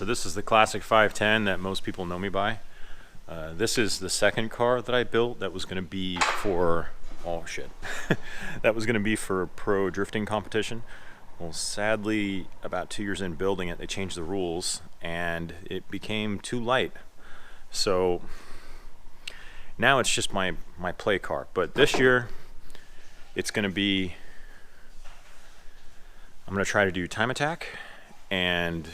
this is the classic 510 that most people know me by. This is the second car that I built that was going to be for, oh shit, that was going to be for a pro drifting competition. Well, sadly, about 2 years in building it, they changed the rules and it became too light. So now it's just my play car. But this year, it's going to be, I'm going to try to do time attack and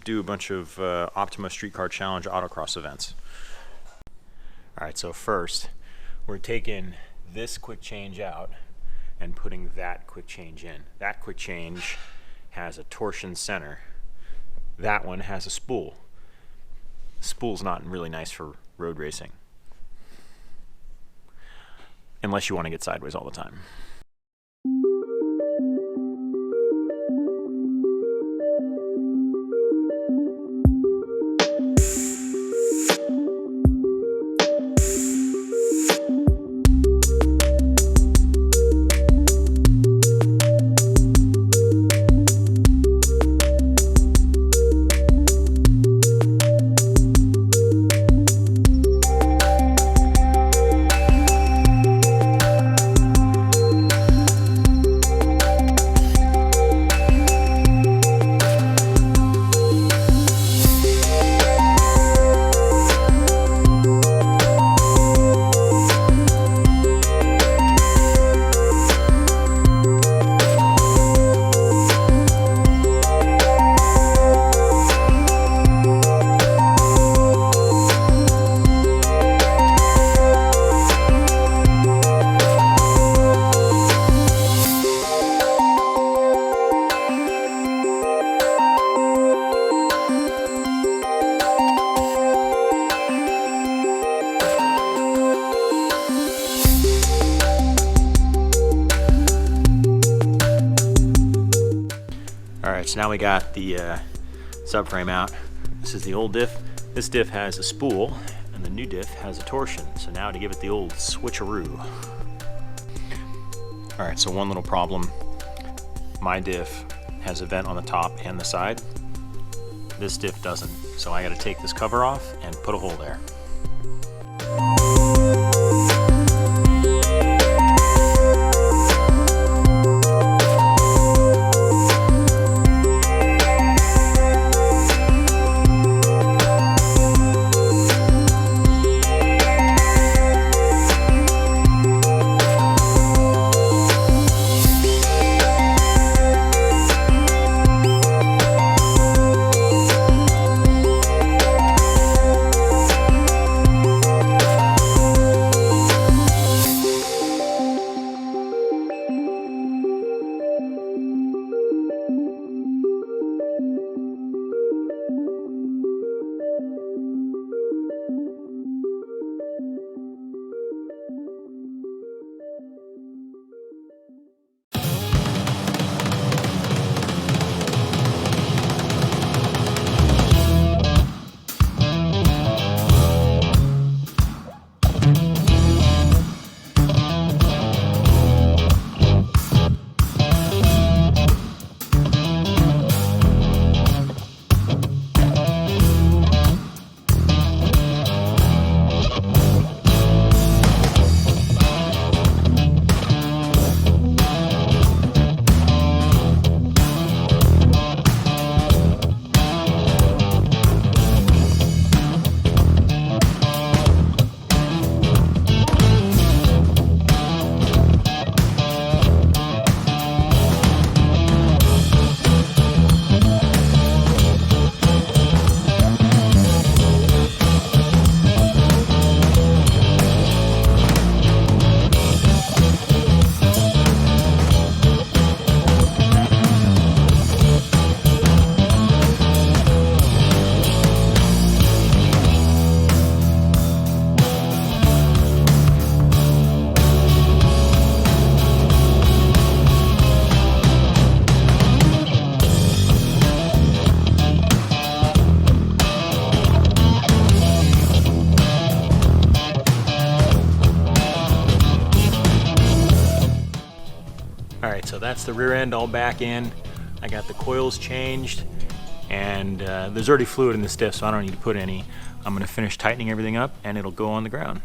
do a bunch of Optima Street Car Challenge autocross events. Alright, so first we're taking this quick change out and putting that quick change in. That quick change has a torsion center. That one has a spool. Spool's not really nice for road racing, unless you want to get sideways all the time. Alright, so now we got the subframe out. This is the old diff. This diff has a spool, and the new diff has a torsion. So now to give it the old switcheroo. Alright, so one little problem. My diff has a vent on the top and the side. This diff doesn't. So I gotta take this cover off and put a hole there. Alright, so that's the rear end all back in. I got the coils changed and there's already fluid in the stiff, so I don't need to put any. I'm going to finish tightening everything up and it'll go on the ground.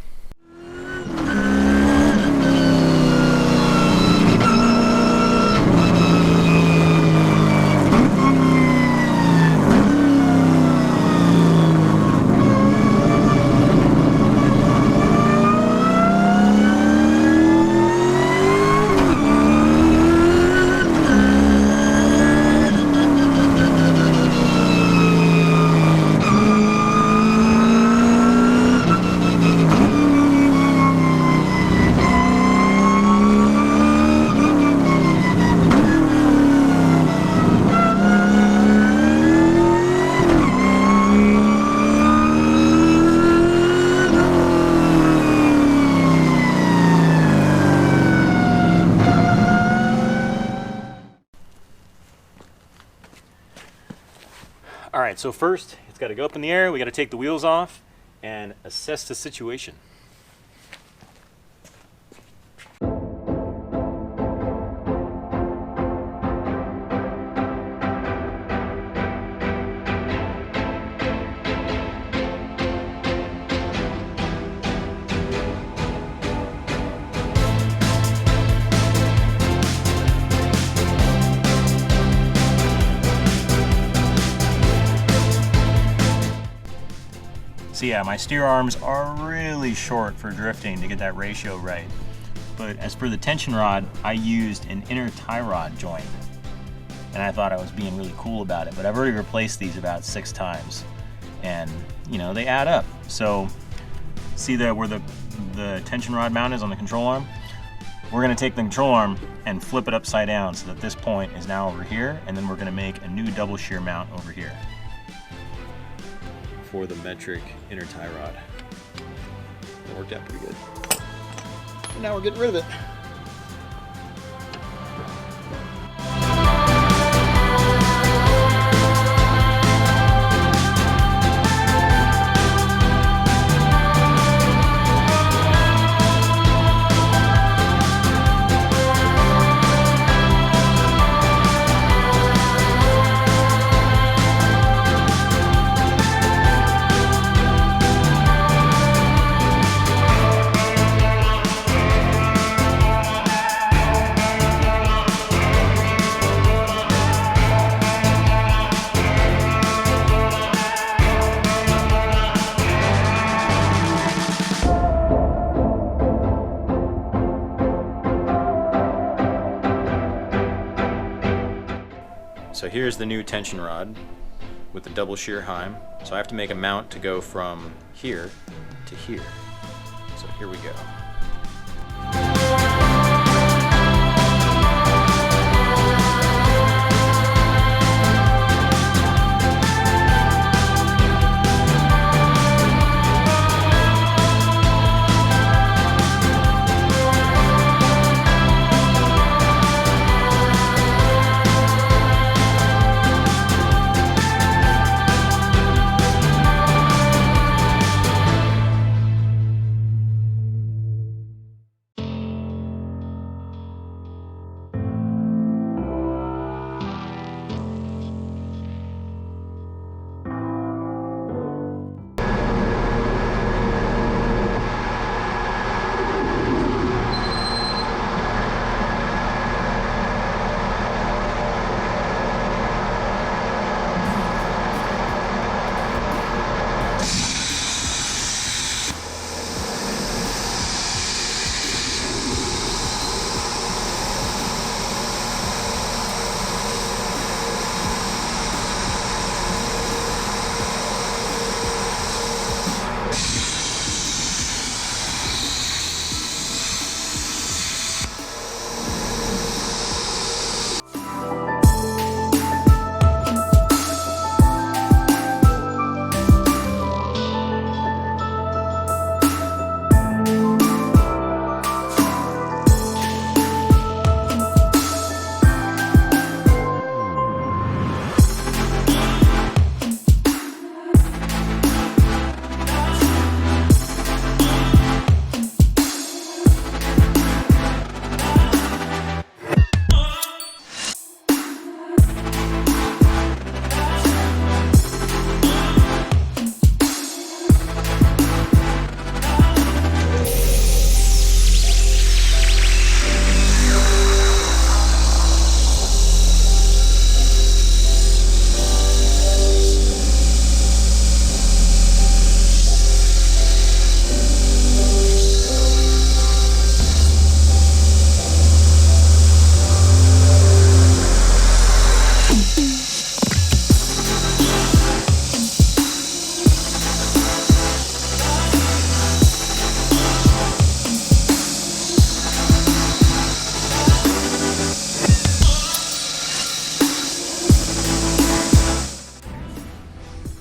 All right, so first it's got to go up in the air. We got to take the wheels off and assess the situation. So yeah, my steer arms are really short for drifting to get that ratio right. But as for the tension rod, I used an inner tie rod joint. And I thought I was being really cool about it, but I've already replaced these about 6 times. And, you know, they add up. So, see where the tension rod mount is on the control arm? We're gonna take the control arm and flip it upside down so that this point is now over here, and then we're gonna make a new double shear mount over here for the metric inner tie rod. It worked out pretty good. And now we're getting rid of it. So here's the new tension rod with the double shear heim. So I have to make a mount to go from here to here. So here we go.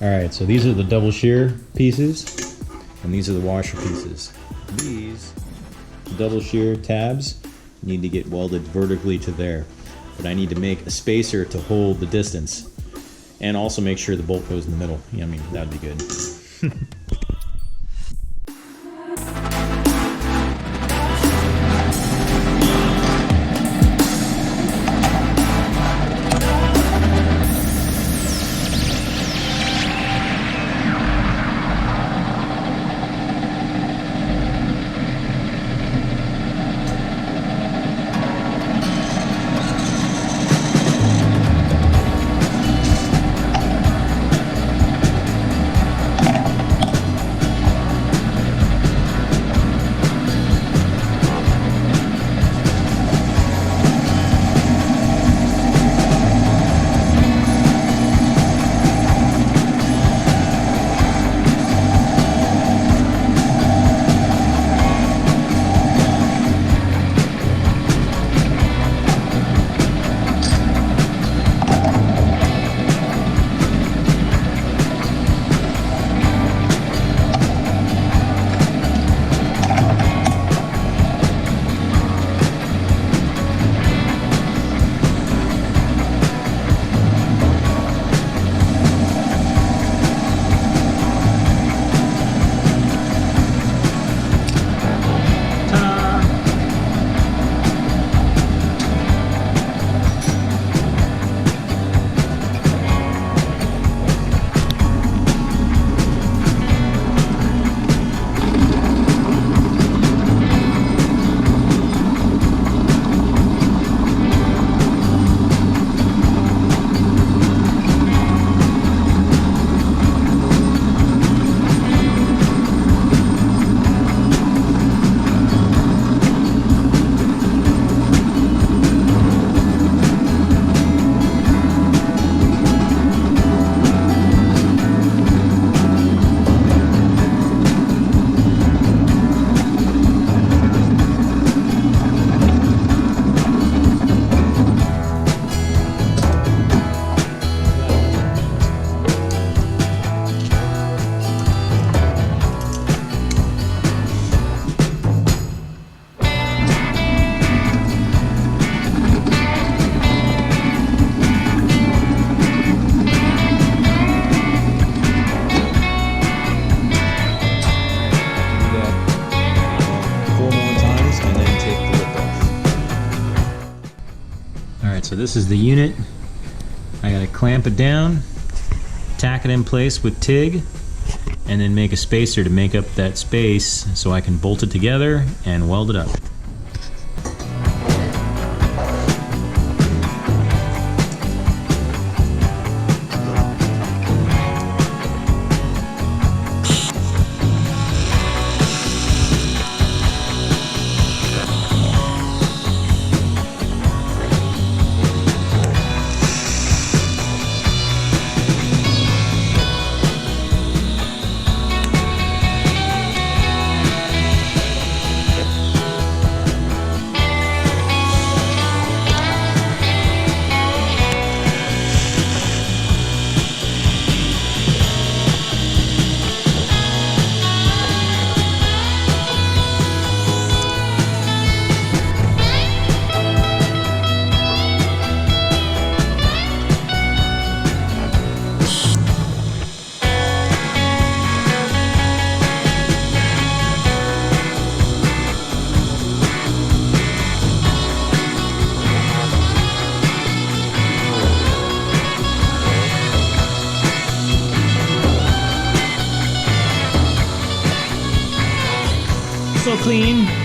Alright, so these are the double shear pieces, and these are the washer pieces. These double shear tabs need to get welded vertically to there, but I need to make a spacer to hold the distance, and also make sure the bolt goes in the middle. Yeah, I mean, that'd be good. So this is the unit. I gotta clamp it down, tack it in place with TIG, and then make a spacer to make up that space so I can bolt it together and weld it up. So clean.